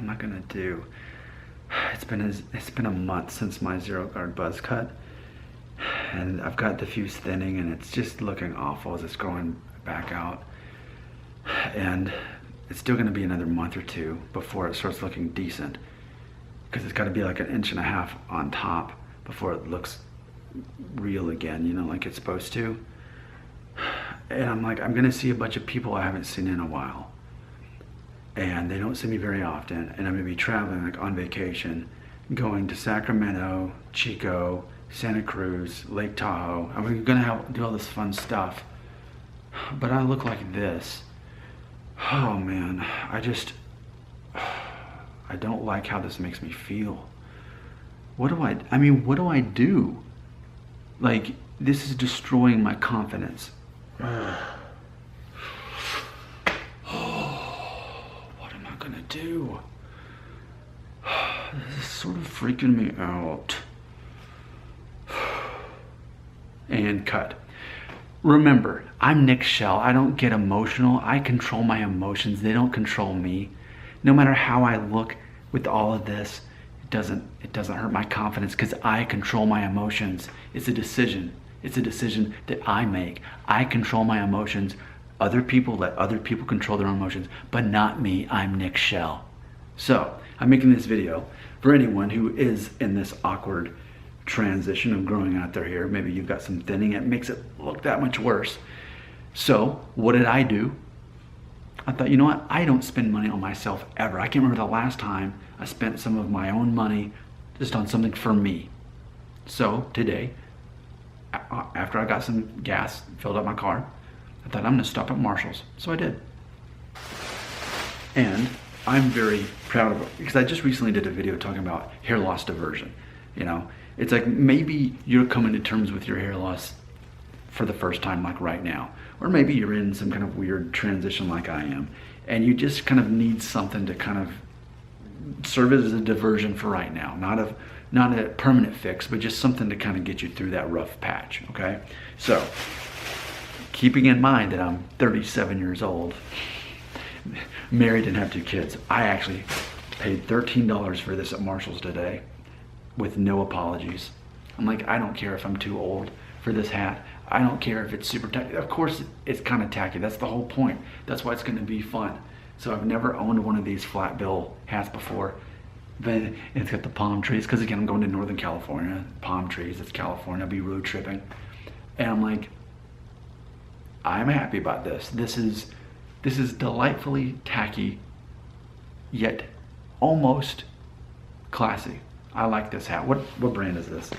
am I gonna do? It's been a month since my zero guard buzz cut, and I've got diffuse thinning, and it's just looking awful as it's growing back out. And it's still gonna be another month or two before it starts looking decent, because it's got to be like 1.5 inches on top before it looks real again, you know, like it's supposed to. And I'm like, I'm gonna see a bunch of people I haven't seen in a while, and they don't see me very often, and I'm gonna be traveling like on vacation, going to Sacramento, Chico, Santa Cruz, Lake Tahoe. I'm gonna do all this fun stuff, but I look like this. Oh man, I don't like how this makes me feel. What do I do? Like, this is destroying my confidence. What am I gonna do? This is sort of freaking me out. And cut. Remember, I'm Nick Shell. I don't get emotional. I control my emotions. They don't control me. No matter how I look with all of this, it doesn't hurt my confidence because I control my emotions. It's a decision. It's a decision that I make. I control my emotions. Other people let other people control their emotions, but not me. I'm Nick Shell. So I'm making this video for anyone who is in this awkward transition of growing out their hair. Maybe you've got some thinning. It makes it look that much worse. So what did I do? I thought, you know what? I don't spend money on myself ever. I can't remember the last time I spent some of my own money just on something for me. So today, after I got some gas, filled up my car, I thought I'm gonna stop at Marshall's. So I did. And I'm very proud of it because I just recently did a video talking about hair loss diversion. You know, it's like maybe you're coming to terms with your hair loss for the first time, like right now, or maybe you're in some kind of weird transition like I am, and you just kind of need something to kind of serve as a diversion for right now. Not a permanent fix, but just something to kind of get you through that rough patch, okay? So, keeping in mind that I'm 37 years old, married and have 2 kids, I actually paid $13 for this at Marshall's today with no apologies. I'm like, I don't care if I'm too old for this hat. I don't care if it's super tacky. Of course, it's kind of tacky. That's the whole point. That's why it's going to be fun. So I've never owned one of these flat bill hats before. But it's got the palm trees, because again, I'm going to Northern California. Palm trees, it's California. I'll be road tripping. And I'm like, I'm happy about this. This is delightfully tacky, yet almost classy. I like this hat. What brand is this?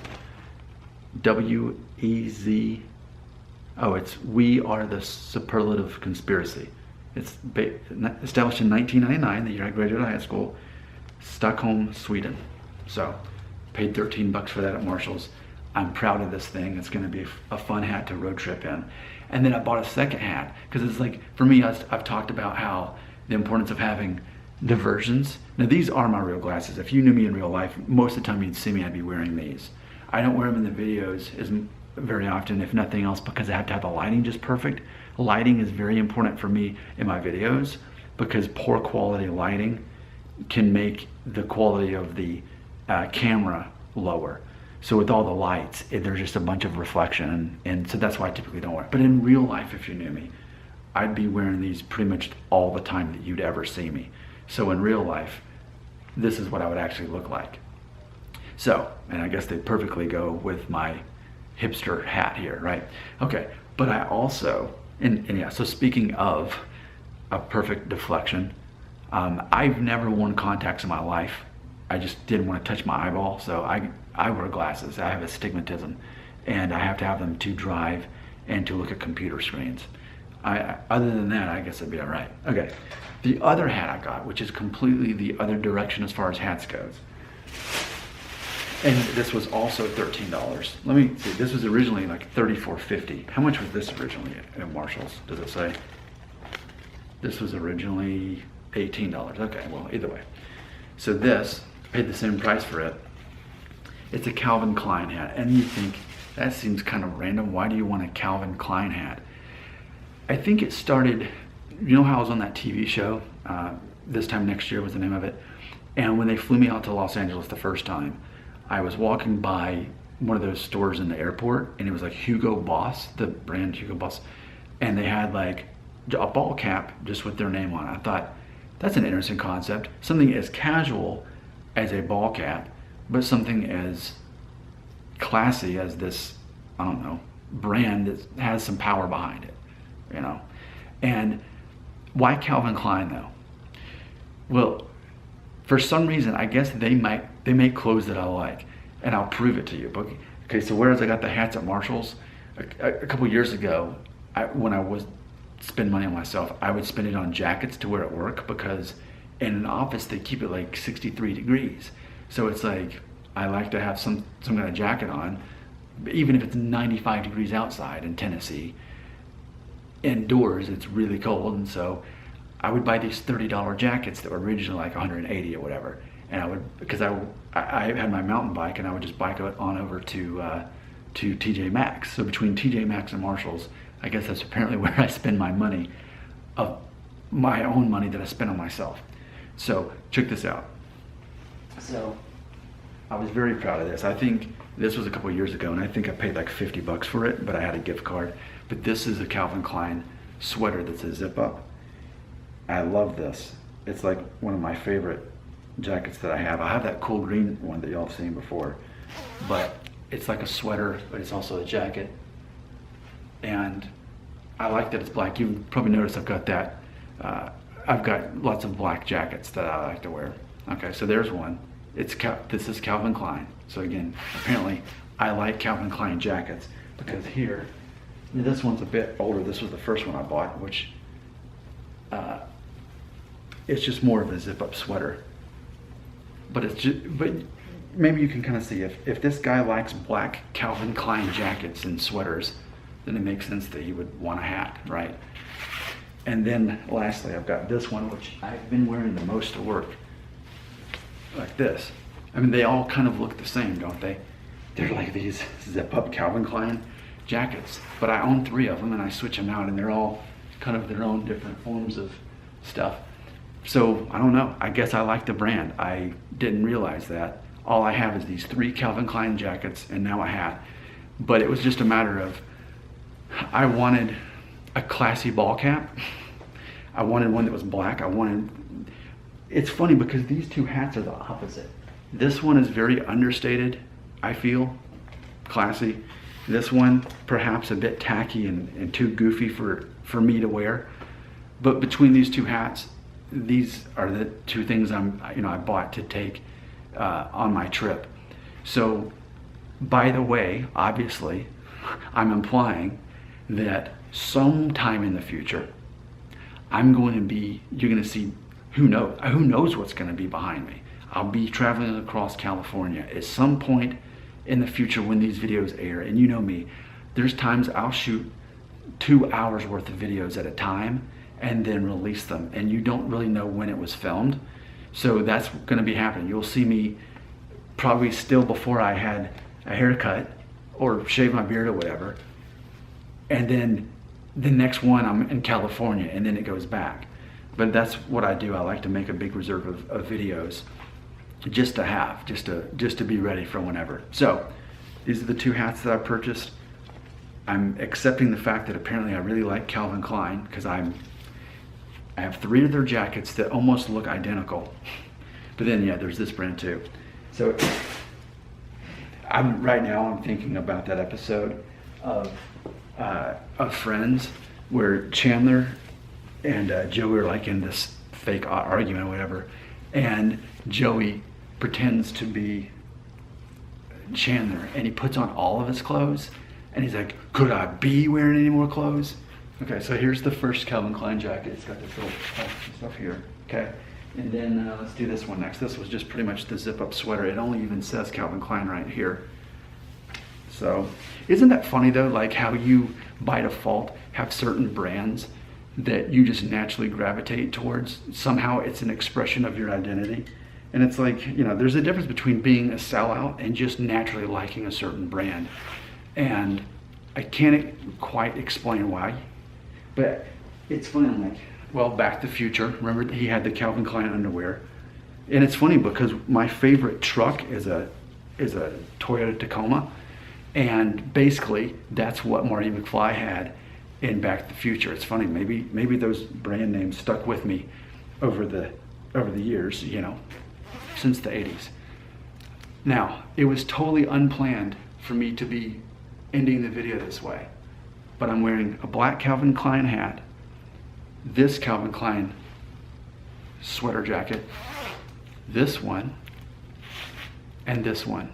WEZ. Oh, it's We Are the Superlative Conspiracy. It's established in 1999, the year I graduated high school, Stockholm, Sweden. So, paid 13 bucks for that at Marshall's. I'm proud of this thing. It's gonna be a fun hat to road trip in. And then I bought a second hat, because it's like, for me, I've talked about how the importance of having diversions. Now these are my real glasses. If you knew me in real life, most of the time you'd see me, I'd be wearing these. I don't wear them in the videos very often, if nothing else, because I have to have the lighting just perfect. Lighting is very important for me in my videos, because poor quality lighting can make the quality of the camera lower. So with all the lights, there's just a bunch of reflection, and so that's why I typically don't wear it. But in real life, if you knew me, I'd be wearing these pretty much all the time that you'd ever see me. So in real life, this is what I would actually look like. So, and I guess they perfectly go with my hipster hat here, right? Okay, but I also, and yeah, so speaking of a perfect deflection, I've never worn contacts in my life. I just didn't want to touch my eyeball, so I wear glasses. I have astigmatism, and I have to have them to drive and to look at computer screens. Other than that, I guess it'd be all right. Okay, the other hat I got, which is completely the other direction as far as hats goes, and this was also $13. Let me see, this was originally like $34.50. How much was this originally at Marshall's? Does it say? This was originally $18. Okay, well, either way. So this, paid the same price for it. It's a Calvin Klein hat, and you think, that seems kind of random. Why do you want a Calvin Klein hat? I think it started, you know how I was on that TV show, This Time Next Year was the name of it. And when they flew me out to Los Angeles the first time, I was walking by one of those stores in the airport, and it was like Hugo Boss, the brand Hugo Boss, and they had like a ball cap just with their name on it. I thought, that's an interesting concept. Something as casual as a ball cap, but something as classy as this, I don't know, brand that has some power behind it, you know? And why Calvin Klein though? Well, for some reason, I guess they make clothes that I like, and I'll prove it to you. But, okay, so whereas I got the hats at Marshall's, a couple years ago, when I was spend money on myself, I would spend it on jackets to wear at work, because in an office they keep it like 63 degrees. So it's like I like to have some kind of jacket on, even if it's 95 degrees outside in Tennessee. Indoors it's really cold, and so I would buy these $30 jackets that were originally like 180 or whatever, and I would, because I had my mountain bike, and I would just bike it on over to TJ Maxx. So between TJ Maxx and Marshall's, I guess that's apparently where I spend my money, of my own money that I spend on myself. So check this out. So I was very proud of this. I think this was a couple years ago, and I think I paid like 50 bucks for it, but I had a gift card. But this is a Calvin Klein sweater that's a zip up. I love this. It's like one of my favorite jackets that I have. I have that cool green one that y'all have seen before, but it's like a sweater, but it's also a jacket. And I like that it's black. You've probably noticed I've got that. I've got lots of black jackets that I like to wear. Okay, so there's one. This is Calvin Klein. So again, apparently I like Calvin Klein jackets, because here, this one's a bit older. This was the first one I bought, which it's just more of a zip-up sweater. But maybe you can kind of see if this guy likes black Calvin Klein jackets and sweaters, then it makes sense that he would want a hat, right? And then lastly, I've got this one, which I've been wearing the most to work, like this. I mean, they all kind of look the same, don't they? They're like these zip-up Calvin Klein jackets, but I own 3 of them, and I switch them out, and they're all kind of their own different forms of stuff. So I don't know, I guess I like the brand. I didn't realize that. All I have is these 3 Calvin Klein jackets and now a hat. But it was just a matter of, I wanted a classy ball cap. I wanted one that was black. It's funny because these 2 hats are the opposite. This one is very understated, I feel, classy. This one, perhaps a bit tacky and too goofy for me to wear. But between these 2 hats, these are the 2 things I bought to take on my trip. So, by the way, obviously, I'm implying that sometime in the future, you're going to see, who knows what's going to be behind me. I'll be traveling across California at some point in the future when these videos air. And you know me, there's times I'll shoot 2 hours worth of videos at a time and then release them, and you don't really know when it was filmed. So that's going to be happening. You'll see me probably still before I had a haircut or shave my beard or whatever, and then the next one I'm in California, and then it goes back. But that's what I do. I like to make a big reserve of videos just to be ready for whenever. So these are the 2 hats that I purchased. I'm accepting the fact that apparently I really like Calvin Klein, because I have 3 of their jackets that almost look identical. But then, yeah, there's this brand too. So right now I'm thinking about that episode of Friends where Chandler and Joey are like in this fake argument or whatever, and Joey pretends to be Chandler, and he puts on all of his clothes, and he's like, could I be wearing any more clothes? Okay, so here's the first Calvin Klein jacket. It's got this little stuff here, okay? And then let's do this one next. This was just pretty much the zip-up sweater. It only even says Calvin Klein right here. So, isn't that funny though, like how you, by default, have certain brands that you just naturally gravitate towards? Somehow it's an expression of your identity. And it's like, there's a difference between being a sellout and just naturally liking a certain brand. And I can't quite explain why, but it's funny. I'm like, Well, Back to the Future. Remember, he had the Calvin Klein underwear. And it's funny because my favorite truck is a Toyota Tacoma. And basically, that's what Marty McFly had in Back to the Future. It's funny, maybe those brand names stuck with me over the years, you know, since the 80s. Now, it was totally unplanned for me to be ending the video this way, but I'm wearing a black Calvin Klein hat, this Calvin Klein sweater jacket, this one, and this one.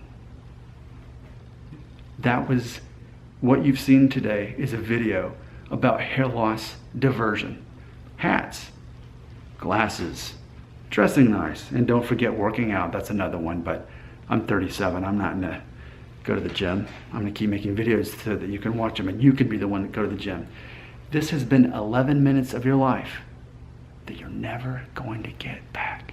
That was what you've seen today, is a video about hair loss diversion. Hats, glasses, dressing nice, and don't forget working out. That's another one, but I'm 37. I'm not gonna go to the gym. I'm gonna keep making videos so that you can watch them and you can be the one that go to the gym. This has been 11 minutes of your life that you're never going to get back.